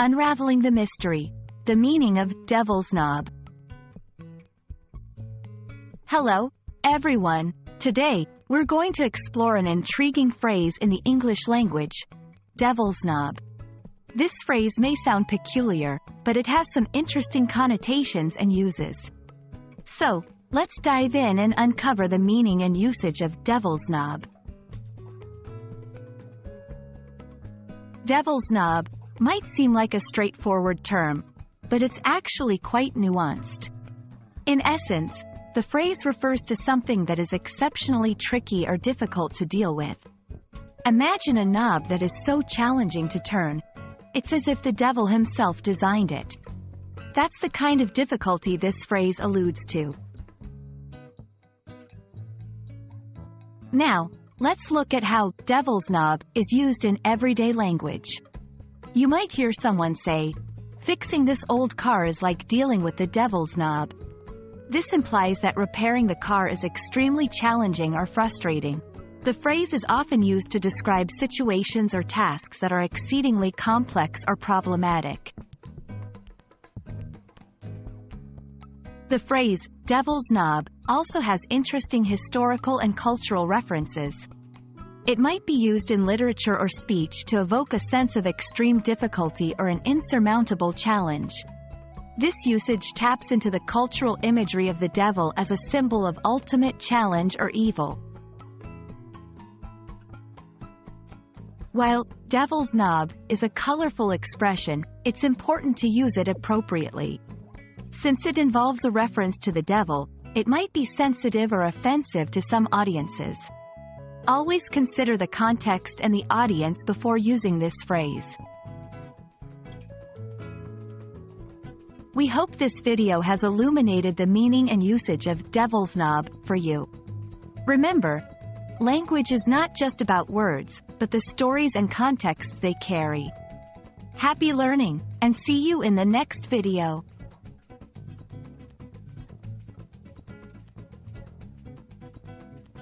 Unraveling the Mystery. The meaning of devil's knob. Hello, everyone. Today, we're going to explore an intriguing phrase in the English language, devil's knob. This phrase may sound peculiar, but it has some interesting connotations and uses. So, let's dive in and uncover the meaning and usage of devil's knob. Devil's knob might seem like a straightforward term, but it's actually quite nuanced. In essence, the phrase refers to something that is exceptionally tricky or difficult to deal with. Imagine a knob that is so challenging to turn. It's as if the devil himself designed it. That's the kind of difficulty this phrase alludes to. Now, let's look at how devil's knob is used in everyday language. You might hear someone say, "Fixing this old car is like dealing with the devil's knob." This implies that repairing the car is extremely challenging or frustrating. The phrase is often used to describe situations or tasks that are exceedingly complex or problematic. The phrase, devil's knob, also has interesting historical and cultural references. It might be used in literature or speech to evoke a sense of extreme difficulty or an insurmountable challenge. This usage taps into the cultural imagery of the devil as a symbol of ultimate challenge or evil. While devil's knob is a colorful expression, it's important to use it appropriately. Since it involves a reference to the devil, it might be sensitive or offensive to some audiences. Always consider the context and the audience before using this phrase. We hope this video has illuminated the meaning and usage of devil's knob for you. Remember, language is not just about words, but the stories and contexts they carry. Happy learning, and see you in the next video.